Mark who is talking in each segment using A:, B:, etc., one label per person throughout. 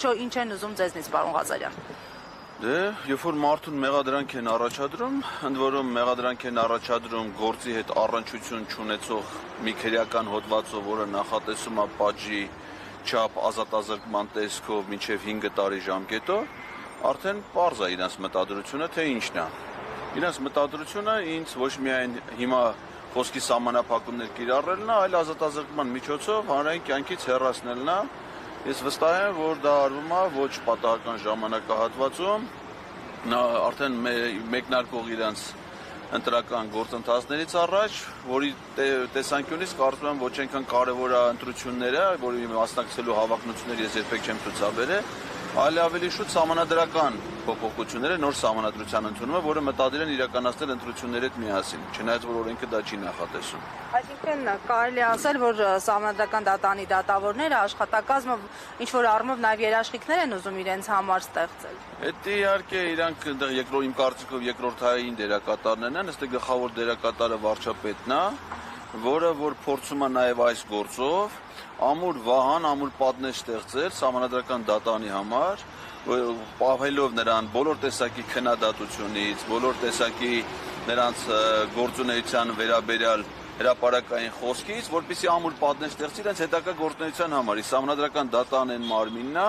A: Ինչ են ուզում ձեզնից, պարոն Ղազարյան։
B: Դե, երբ որ մարդուն մեղադրանք են առաջադրում, ընդ որում մեղադրանք են առաջադրում գործի հետ առնչություն չունեցող մի քրեական հոդվածով, որը նախատեսում է պատժի չափ ազատազրկման տեսքով մինչև 5 տարի ժամկետով, արդեն պարզ է իրենց մտադրությունը, թե ինչն է։ Իրենց մտադրությունը ինձ ոչ միայն հիմա խոսքի սահմանափակումներ կիրառելն է, այլ ազատազրկման միջոցով հանրային կյանքից հեռացնելն է։ Ես վստահ եմ, որ դա արվում է ոչ պատահական ժամանակահատվածում, արդեն մեկնարկող իրենց ընտրական գործընթացներից առաջ, որի տեսանկյունից կարծում եմ ոչ այնքան կարևոր է ընտրությունները, որի մասնակցելու հավակնություններ ես երբեք չեմ ցուցաբերել, այլ ավելի շուտ սահմանադրական փոփոխությունները, նոր սահմանադրության ընդունումը, որը մտադիր են իրականացնել ընտրությունների հետ միասին, չնայած որ օրենքը դա չի նախատեսում։
A: Այսինքն կարելի ասել, որ սահմանադրական դատանի դատավորները աշխատակազմը ինչ-որ առումով նաև երաշխիքներ են ուզում իրենց համար ստեղծել։
B: Այդ իհարկե իրանք իմ կարծիքով երկրորդային դերակատարներն են, ըստ գլխավոր դերակատարը վարչապետն է, որը որ փորձում է նաև այս գործով ամուր վահան, ամուր պատնեշ ստեղծել սահմանադրական դատանի համար, պահելով նրան բոլոր տեսակի քննադատությունից, բոլոր տեսակի նրանց գործունեության վերաբերյալ հրապարակային խոսքից, որպեսզի ամուր պատնեշ ստեղծի իրենց հետագա գործունեության համար։ Իսկ սահմանադրական դատան մարմինն է,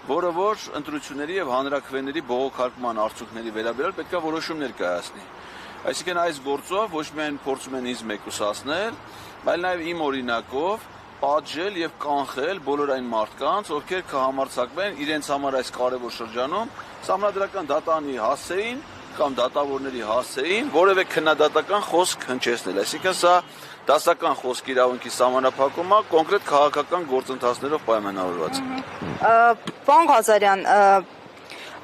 B: որը որ ընտրությունների եւ հանրաքվեների բողոքարկման արդյունքների վերաբերյալ պետք է որոշումներ կայացնի։ Այսինքն այս գործով ոչ միայն փորձում են ինձ մեկուսացնել, այլ նաեւ իմ օրինակով պատժել եւ կանխել բոլոր այն մարդկանց, ովքեր կհամարձակվեն իրենց համար այս կարևոր շրջանում սահմանադրական դատանի հասցեին կամ դատավորների հասցեին որևէ քննադատական խոսք հնչեցնել։ Այսինքն սա դասական խոսք իրավունքի սահմանափակում է, կոնկրետ քաղաքական գործընթացներով պայմանավորված։
A: Պարոն Ղազարյան,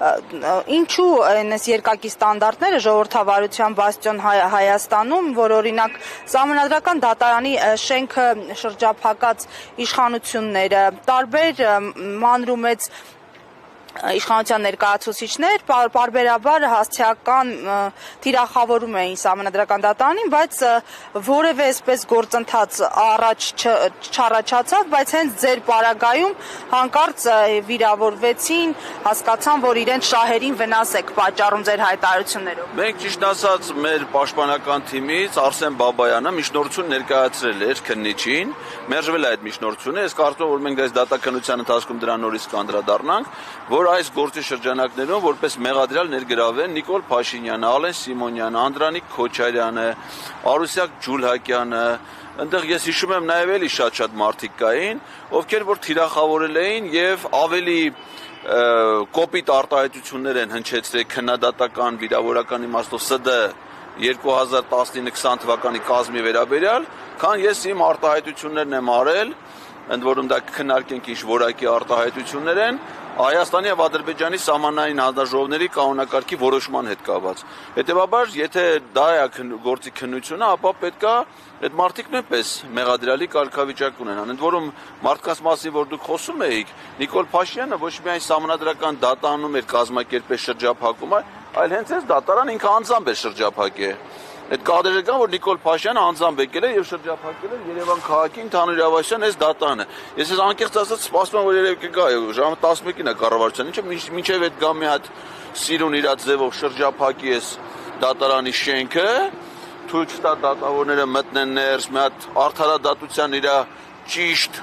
A: ինչու այս երկակի ստանդարտները ժողովրդավարության բաստիոն Հայաստանում, որ օրինակ սահմանադրական դատարանի շենքը շրջափակած իշխանությունները, տարբեր մանր ու մեծ իշխանության ներկայացուցիչներ պարբերաբար հասցեական թիրախավորում էին սահմանադրական դատարանին, բայց որևէ այսպես գործընթաց առաջ չառաջացավ, բայց հենց ձեր պարագայում հանկարծ վիրավորվեցին, հասկացան, որ իրենց շահերին վնաս եք պատճառում ձեր հայտարարություններով։
B: Մենք ճիշտ ասած մեր պաշտպանական թիմից Արսեն Բաբայանը միջնորդություն ներկայացրել էր քննիչին, մերժվել է այդ միջնորդությունը, ես կարծում եմ, որ մենք այս դատաքննության ընթացքում դրան նորից կանդրադառնանք, որ այս գործի շրջանակներում որպես մեղադրյալ ներգրավեն Նիկոլ Փաշինյանը, Ալեն Սիմոնյանը, Անդրանիկ Քոչարյանը, Արուսյակ Ջուլհակյանը, այնտեղ ես հիշում եմ նաև էլի շատ մարդիկ կային, ովքեր որ թիրախավորել էին եւ ավելի կոպիտ արտահայտություններ են հնչեցրել քննադատական վիրավորական իմաստով ՍԴ 2019-20 թվականի կազմի վերաբերյալ, քան ես իմ արտահայտություններն եմ արել, ընդ որում դա քննարկենք ինչ որակի արտահայտություններ են Հայաստանի եւ Ադրբեջանի սահմանային հանձնաժողովների կանոնակարգի որոշման հետ կապված։ Հետևաբար, եթե դա է գործի քննությունը, ապա պետք է այդ մարդիկ նույնպես մեղադրյալի կարգավիճակ ունենան։ Ընդ որում մարդկանց մասին, որ դուք խոսում էիք, Նիկոլ Փաշինյանը ոչ միայն սահմանադրական դատանում էր կազմակերպել շրջափակումը, այլ հենց այս դատարան ինքը անձամբ է շրջափակել։ Այդ կադրերը կան, որ Նիկոլ Փաշինյանը անձամբ եկել է եւ շրջափակել է Երևան քաղաքի ընդհանուր իրավասության այս դատարանը։ Ես անկեղծ ասած սպասում եմ, որ երևի կգա ժամը 11-ին է կառավարության, ինչը մինչեւ այդ գա մի հատ սիրուն իր ձևով շրջափակի այս դատարանի շենքը, թույլ չտա դատավորները մտնեն ներս, մի հատ արդարադատության իր ճիշտ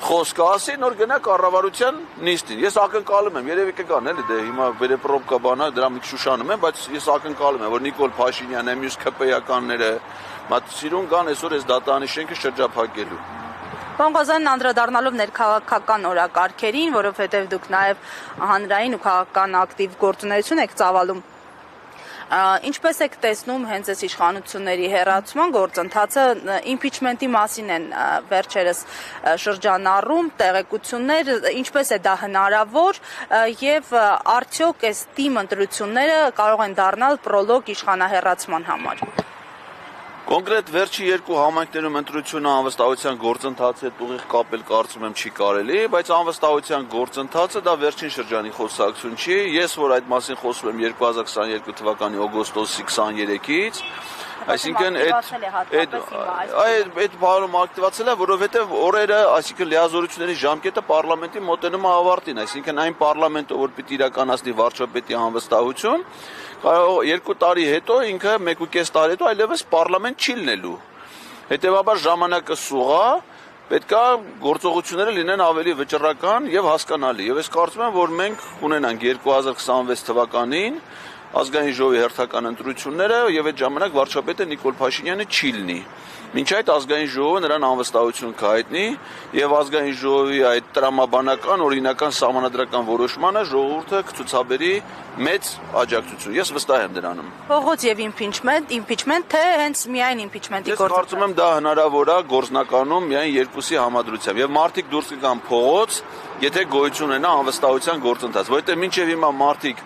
B: խոսքը ասի, նոր գնա կառավարության նիստին։ Ես ակնկալում եմ, երևի կգան էլի դե հիմա վերեպրոբկա բանա, դրա մի շուշանում եմ, բայց ես ակնկալում եմ, որ Նիկոլ Փաշինյանը, մյուս ԿՊ-ականները սիրուն գան այսօր այս դատարանի շենքը շրջափակելու։
A: Պարոն Ղազարյան, անդրադառնալով ներքաղաքական օրակարգերին, որովհետև դուք նաև հանրային ու քաղաքական ակտիվ գործունեություն եք ծավալում, ինչպես եք տեսնում հենց այս իշխանությունների հեռացման գործընթացը, իմպիչմենտի մասին են վերջերս շրջանառում տեղեկություններ, ինչպես է դա հնարավոր եւ արդյոք այս թիմ ընտրությունները կարող են դառնալ պրոլոգ իշխանահեռացման համար։
B: Կոնկրետ վերջի երկու համայնքներում ընտրությունը անվստահության գործընթացի հետ ուղիղ կապել կարծում եմ չի կարելի, բայց անվստահության գործընթացը դա վերջին շրջանի խոսակցություն չի։ Ես որ այդ մասին խոսում եմ 2022 թվականի օգոստոսի 23-ից, Այսինքն
A: ակտիվացել է հատկապես հիմա, այս
B: այդ բառում ակտիվացել է, որովհետև օրերը, այսինքն լիազորությունների ժամկետը պարլամենտի մոտենում է ավարտին, այսինքն այն պարլամենտը, որ պիտի իրականացնի վարչապետի անվստահություն, կարող 2 տարի հետո ինքը 1.5 տարի հետո այլևս պարլամենտ չի լինելու։ Հետևաբար ժամանակը սուղ է, պետք է գործողությունները լինեն ավելի վճռական եւ հասկանալի։ Եվ ես կարծում եմ, որ մենք կունենանք 2026 թվականին ազգային ժողովի հերթական ընտրությունները եւ այդ ժամանակ վարչապետը Նիկոլ Փաշինյանը չի լինի։ Մինչ այդ ազգային ժողովը նրան անվստահություն կհայտնի եւ ազգային ժողովի այդ տրամաբանական օրինական սահմանադրական որոշմանը ժողովուրդը կցուցաբերի մեծ աջակցություն։ Ես վստահ եմ դրանում։
A: Փողոց եւ impeachment, թե հենց միայն impeachment-ի
B: Ես կարծում եմ դա հնարավոր է գործնականում միայն երկուսի համադրությամբ եւ մարդիկ դուրս կգան փողոց, եթե գոյություն ունենա անվստահության գործընթաց, որովհետեւ մինչեւ հիմա մարդիկ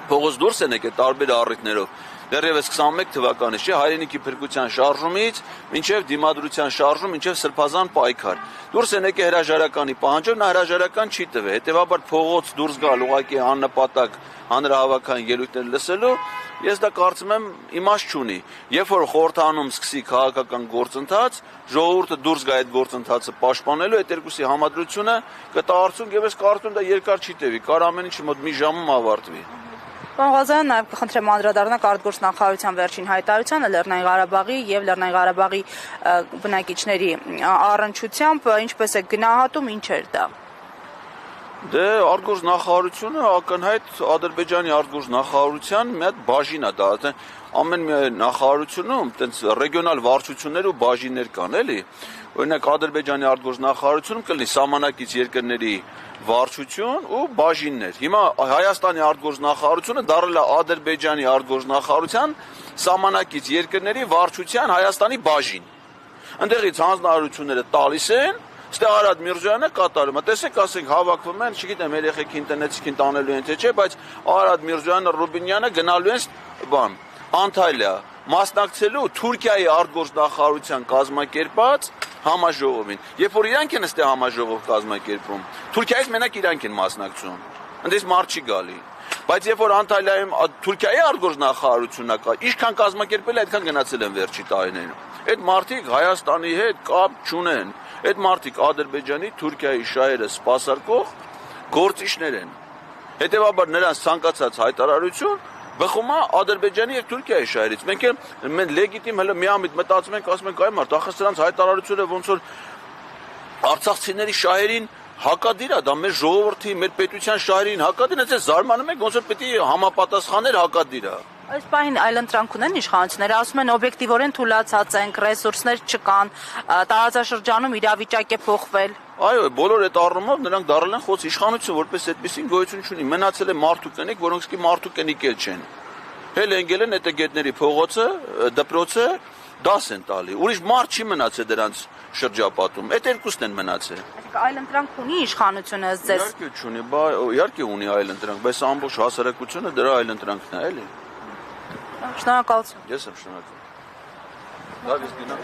B: փողոց դուրս են եկել տարբեր առիթներով։ Դեռևս 21 թվականից չէ հայրենիքի փրկության շարժումից մինչև դիմադրության շարժում, մինչև սրբազան պայքար։ Դուրս են եկել հրաժարականի պահանջով, նա հրաժարական չի տվել։ Հետևաբար փողոց դուրս գալ ուղղակի աննպատակ հանրահավաքային ելույթներ լսելու, ես դա կարծում եմ իմաստ չունի։ Երբ որ խորհրդանում սկսի քաղաքական գործընթաց, ժողովուրդը դուրս գա այդ գործընթացը պաշտպանելու, այդ երկուսի համադրությունը կտա արդյունք եւ ես կարծում եմ դա երկար չի տևի, կարող ամեն ինչ մոտ մի ժամում ավարտվի։
A: Պարոն Ղազարյան, նաև կխնդրեմ անդրադառնալ արտգործնախարարության վերջին հայտարարությանը Լեռնային Ղարաբաղի եւ Լեռնային Ղարաբաղի բնակիչների առնչությամբ, ինչպես է գնահատում, ինչ էր դա։
B: Դե արտգործնախարարությունը ակնհայտ Ադրբեջանի արտգործնախարարության մի հատ բաժին է դա, ամեն մի նախարարությունում տենց ռեգիոնալ վարչություններ ու բաժիններ կան, էլի։ Օրինակ Ադրբեջանի արտգործնախարարությունում կլինի սահմանակից երկրների վարչություն ու բաժիններ։ Հիմա Հայաստանի արտգործնախարարությունը դարձել է Ադրբեջանի արտգործնախարարության սահմանակից երկրների վարչության Հայաստանի բաժին։ Այնտեղից հանձնարարությունները տալիս են, ստե Արադ Միրզոյանը կատարում է։ Տեսեք, ասենք հավաքվում են, չգիտեմ, երեխեքի ինտերնետին տանելու են թե չէ, բայց Արադ Միրզոյանը, Ռուբինյանը գնալու են Անտալիա մասնակցելու Թուրքիայի արտգործնախարարության կազմակերպած համաժողովին։ Երբ որ իրանք են ստե համաժողով կազմակերպում, Թուրքիայից մենակ իրանք են մասնակցում։ Այնտես մարդ չի գալի։ Բայց երբ որ Անտալիայում Թուրքիայի արտգործնախարարությունն կա, ինչքան կազմակերպել է, այդքան գնացել են վերջի տարիներում։ Այդ մարդիկ Հայաստանի հետ կապ չունեն։ Այդ մարդիկ Ադրբեջանի, Թուրքիայի շահերը սպասարկող գործիչներ են։ Հետևաբար նրանց ցանկացած հայտարարություն բխում է Ադրբեջանի եւ Թուրքիայի շահերից։ Մենք լեգիտիմ հələ միամիտ մտածում ենք, ասում ենք, այ մարդ, ախր սրանց հայտարարությունը ոնց որ արցախցիների շահերին հակադիր է, դա մեր ժողովրդի, մեր պետության շահերին հակադիր է, այլ զարմանում եք, ոնց որ պետք է համապատասխաներ հակադիր է։
A: Այս պահին այլընտրանք ունեն իշխանությունները, ասում են օբյեկտիվորեն թուլացած ենք, ռեսուրսներ չկան, տարածաշրջանում իրավիճակ է փոխվել։
B: Այո, բոլոր այդ առումով նրանք դառել են խոց իշխանություն, որպես այդպեսին գոյություն չունի։ Մնացել է մարդու կենիք, որոնք մարդու կենիկել չեն։ Հել եկել են հետագետների փողոցը, դպրոցը դաս են տալի։ Ուրիշ մարդ չի մնացել դրանց շրջապատում։ Այդ երկուսն են մնացել։
A: Այսինքն այլընտրանք ունի իշխանությունը ձեզ։
B: Իհարկե չունի, իհարկե ունի այլընտրանք, բայց ամբողջ հասարակությունը դրա այլընտրանքն է, էլի։
A: Շնորհակալություն։
B: Ես եմ շնորհակալ։ Դա իսկ գնա։